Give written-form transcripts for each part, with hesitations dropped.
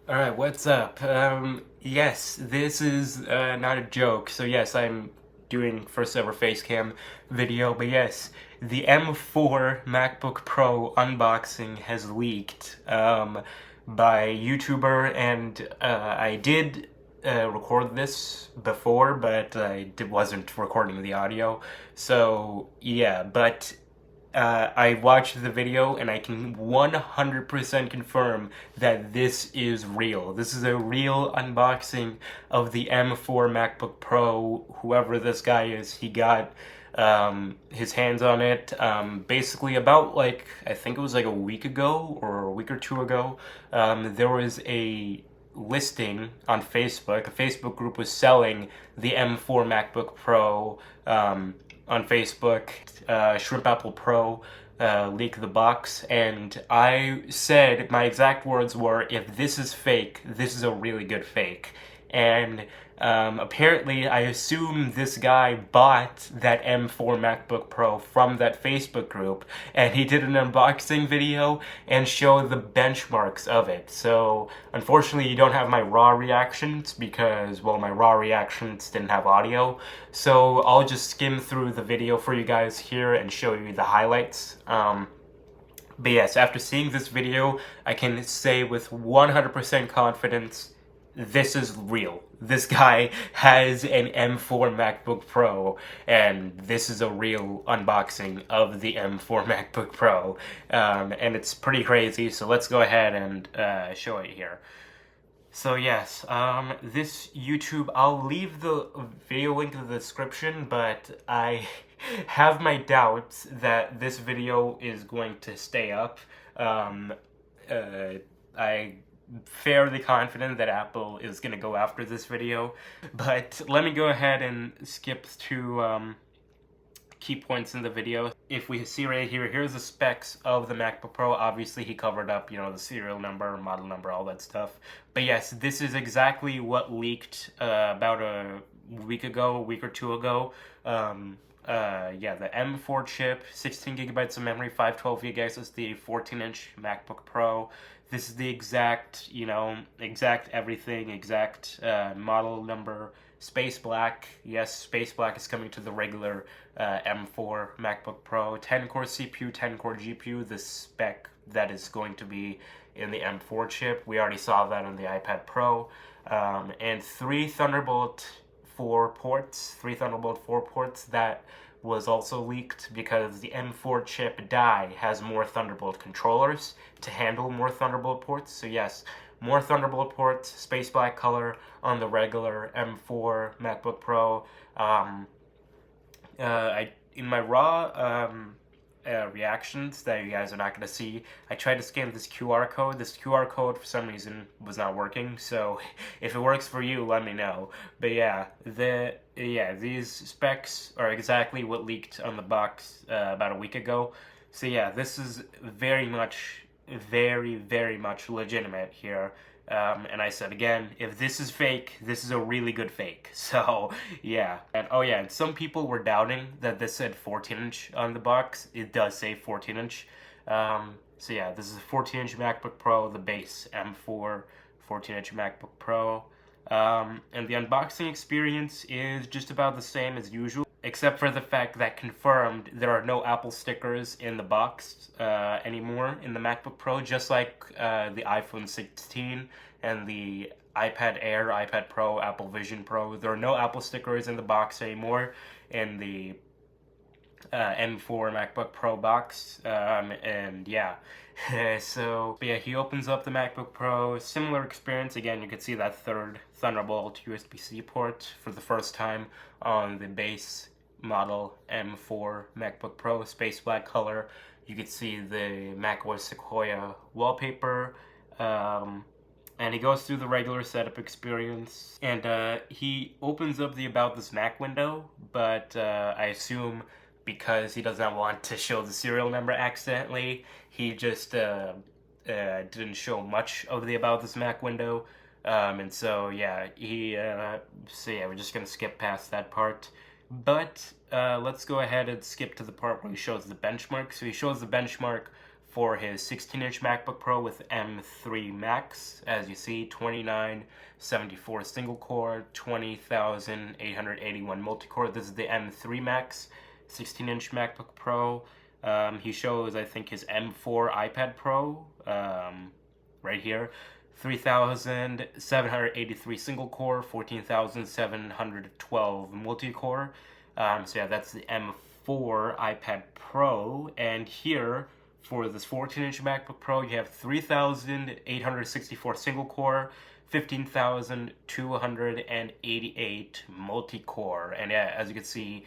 Alright, what's up? Yes, this is not a joke. So yes, I'm doing first ever facecam video, but yes, the M4 MacBook Pro unboxing has leaked by YouTuber, and I did record this before, but wasn't recording the audio. So yeah, but I watched the video and I can 100% confirm that this is real. This is a real unboxing of the M4 MacBook Pro. Whoever this guy is, he got his hands on it basically about like, I think it was like a week ago or a week or two ago. There was a listing on Facebook. A Facebook group was selling the M4 MacBook Pro on Facebook. Shrimp Apple Pro leak the box, and I said my exact words were, "If this is fake, this is a really good fake." And apparently, I assume this guy bought that M4 MacBook Pro from that Facebook group, and he did an unboxing video and showed the benchmarks of it. So, unfortunately, you don't have my raw reactions because, well, my raw reactions didn't have audio. So, I'll just skim through the video for you guys here and show you the highlights. But yes, after seeing this video, I can say with 100% confidence, this is real. This guy has an M4 MacBook Pro, and this is a real unboxing of the M4 MacBook Pro. And it's pretty crazy, so let's go ahead and show it here. So yes, this YouTube, I'll leave the video link in the description, but I have my doubts that this video is going to stay up. I fairly confident that Apple is going to go after this video, but let me go ahead and skip to key points in the video. If we see right here, here's the specs of the MacBook Pro. Obviously, he covered up, the serial number, model number, all that stuff. But yes, this is exactly what leaked about a week or two ago. Yeah, the M4 chip, 16 gigabytes of memory, 512 gig SSD, 14-inch MacBook Pro. This is the exact, exact everything, exact model number. Space Black, yes, Space Black is coming to the regular M4 MacBook Pro. 10-core CPU, 10-core GPU, the spec that is going to be in the M4 chip. We already saw that on the iPad Pro. And three Thunderbolt 4 ports that was also leaked because the M4 chip die has more Thunderbolt controllers to handle more Thunderbolt ports. So yes, more Thunderbolt ports, space black color on the regular M4 MacBook Pro. In my raw reactions that you guys are not going to see, I tried to scan this QR code. This QR code for some reason was not working, so if it works for you, let me know. But yeah, these specs are exactly what leaked on the box about a week ago. So yeah, this is very much legitimate here. And I said again, if this is fake, this is a really good fake. So yeah, and oh yeah, and some people were doubting that this said 14-inch on the box. It does say 14-inch. So yeah, this is a 14-inch MacBook Pro, the base M4 14-inch MacBook Pro. And the unboxing experience is just about the same as usual, except for the fact that confirmed there are no Apple stickers in the box anymore in the MacBook Pro, just like the iPhone 16 and the iPad Air, iPad Pro, Apple Vision Pro. There are no Apple stickers in the box anymore in the M4 MacBook Pro box, and yeah. So, but yeah, he opens up the MacBook Pro, similar experience. Again, you can see that third Thunderbolt USB-C port for the first time on the base model M4 MacBook Pro, space black color. You can see the macOS Sequoia wallpaper, and he goes through the regular setup experience, and he opens up the About This Mac window, but I assume because he does not want to show the serial number accidentally, he just didn't show much of the About This Mac window. And so, yeah, we're just going to skip past that part. But let's go ahead and skip to the part where he shows the benchmark. So he shows the benchmark for his 16-inch MacBook Pro with M3 Max. As you see, 2974 single core, 20,881 multi-core. This is the M3 Max 16-inch MacBook Pro. He shows, I think, his M4 iPad Pro right here. 3,783 single core, 14,712 multi-core. So yeah, that's the M4 iPad Pro. And here, for this 14-inch MacBook Pro, you have 3,864 single core, 15,288 multi-core. And yeah, as you can see,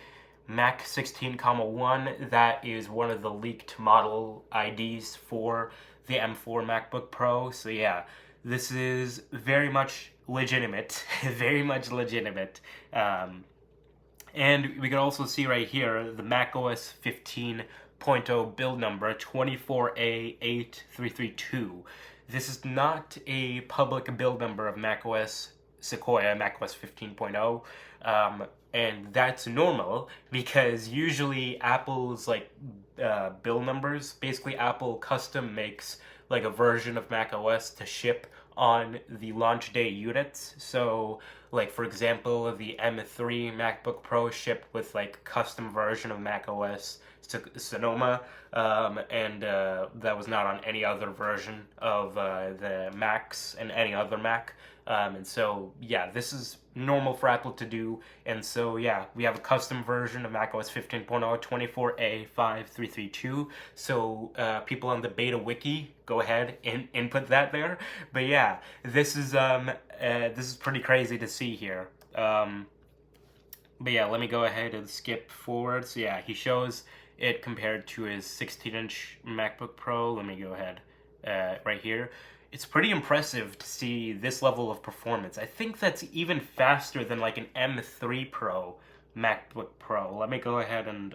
Mac 16,1, that is one of the leaked model IDs for the M4 MacBook Pro. So yeah, this is very much legitimate, very much legitimate. And we can also see right here the macOS 15.0 build number, 24A8332. This is not a public build number of macOS Sequoia, macOS 15.0. And that's normal because usually Apple's build numbers, basically Apple custom makes like a version of macOS to ship on the launch day units. So like, for example, the M3 MacBook Pro shipped with like custom version of macOS Sonoma, and that was not on any other version of the Macs and any other Mac. And so, yeah, this is normal for Apple to do. And so, yeah, we have a custom version of macOS 15.0, 24A5332. So, people on the beta wiki, go ahead and input that there. But yeah, this is pretty crazy to see here. But yeah, let me go ahead and skip forward. So yeah, he shows it compared to his 16-inch MacBook Pro. Let me go ahead right here. It's pretty impressive to see this level of performance. I think that's even faster than like an M3 Pro MacBook Pro. Let me go ahead and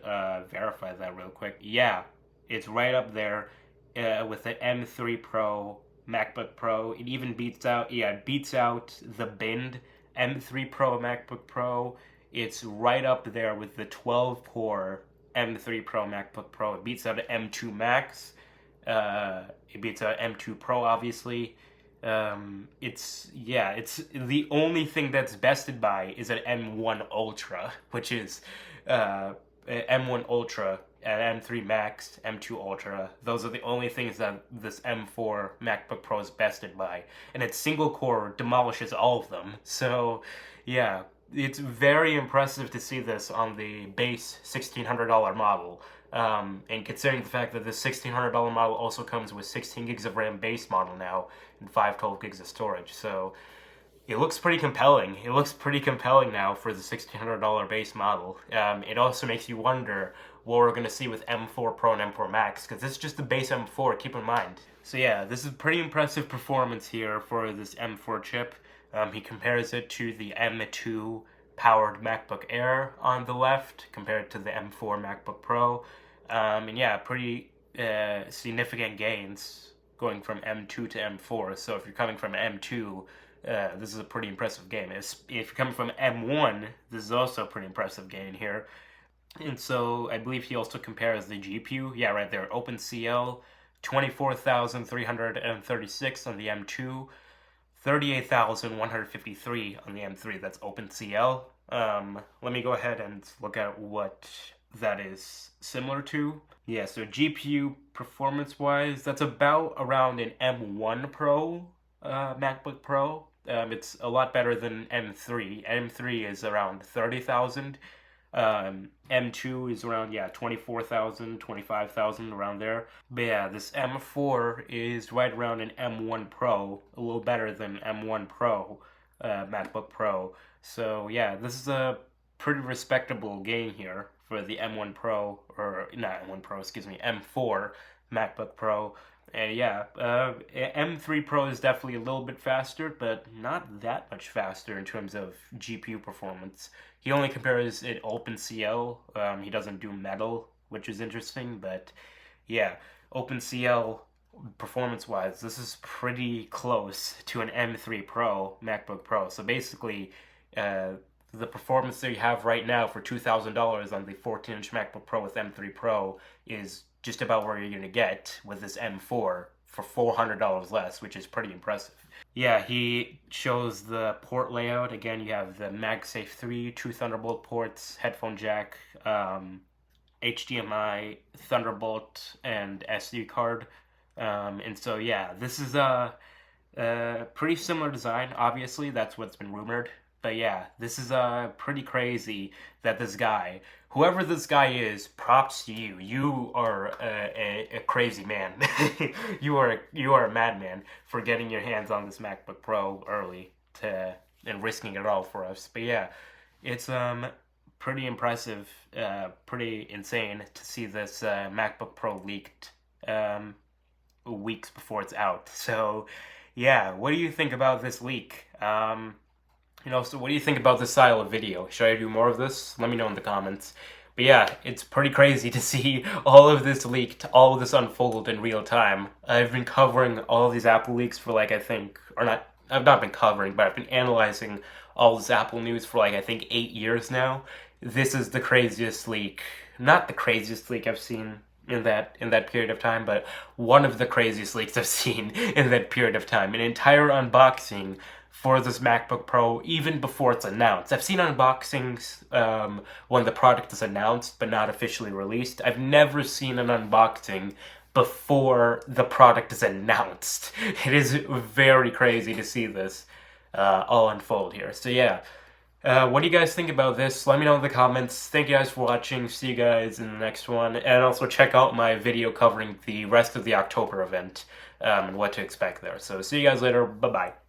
verify that real quick. Yeah, it's right up there with the M3 Pro MacBook Pro. It even beats out the binned M3 Pro MacBook Pro. It's right up there with the 12-core M3 Pro MacBook Pro. It beats out an M2 Max. It beats out M2 Pro, obviously. It's the only thing that's bested by is an M1 Ultra, which is M1 Ultra and M3 Max, M2 Ultra. Those are the only things that this M4 MacBook Pro is bested by. And its single core demolishes all of them. So, yeah, it's very impressive to see this on the base $1,600 model. And considering the fact that the $1,600 model also comes with 16 gigs of RAM base model now and 512 gigs of storage. So it looks pretty compelling. It looks pretty compelling now for the $1,600 base model. It also makes you wonder what we're going to see with M4 Pro and M4 Max, because this is just the base M4, keep in mind. So yeah, this is pretty impressive performance here for this M4 chip. He compares it to the M2 powered MacBook Air on the left compared to the M4 MacBook Pro. And yeah, pretty significant gains going from M2 to M4. So if you're coming from M2, this is a pretty impressive gain. If you're coming from M1, this is also a pretty impressive gain here. And so I believe he also compares the GPU. Yeah, right there, OpenCL, 24,336 on the M2. 38,153 on the M3. That's OpenCL. Let me go ahead and look at what that is similar to. Yeah, so GPU performance-wise, that's about around an M1 Pro MacBook Pro. It's a lot better than M3. M3 is around 30,000. M2 is around 24,000, 25,000, around there. But yeah, this M4 is right around an M1 Pro, a little better than M1 Pro MacBook Pro. So yeah, this is a pretty respectable gain here for the M1 Pro, or not M1 Pro, excuse me, M4 MacBook Pro. And yeah, M3 Pro is definitely a little bit faster, but not that much faster in terms of GPU performance. He only compares it OpenCL. He doesn't do Metal, which is interesting, but yeah, OpenCL performance-wise, this is pretty close to an M3 Pro MacBook Pro. So basically, the performance that you have right now for $2,000 on the 14-inch MacBook Pro with M3 Pro is just about where you're gonna get with this M4 for $400 less, which is pretty impressive. Yeah, he shows the port layout. Again, you have the MagSafe 3, two Thunderbolt ports, headphone jack, HDMI, Thunderbolt, and SD card. And so, yeah, this is a pretty similar design. Obviously, that's what's been rumored. But yeah, this is pretty crazy that this guy, whoever this guy is, props to you. You are a crazy man. you are a madman for getting your hands on this MacBook Pro early and risking it all for us. But yeah, it's pretty impressive, pretty insane to see this MacBook Pro leaked weeks before it's out. So yeah, what do you think about this leak? So what do you think about this style of video? Should I do more of this? Let me know in the comments. But yeah, it's pretty crazy to see all of this leaked, all of this unfold in real time. I've been covering all of these Apple leaks for I've not been covering, but I've been analyzing all this Apple news for I think 8 years now. This is the craziest leak. Not the craziest leak I've seen in that period of time, but one of the craziest leaks I've seen in that period of time. An entire unboxing for this MacBook Pro, even before it's announced. I've seen unboxings when the product is announced but not officially released. I've never seen an unboxing before the product is announced. It is very crazy to see this all unfold here. So yeah, what do you guys think about this? Let me know in the comments. Thank you guys for watching. See you guys in the next one. And also check out my video covering the rest of the October event and what to expect there. So see you guys later. Bye-bye.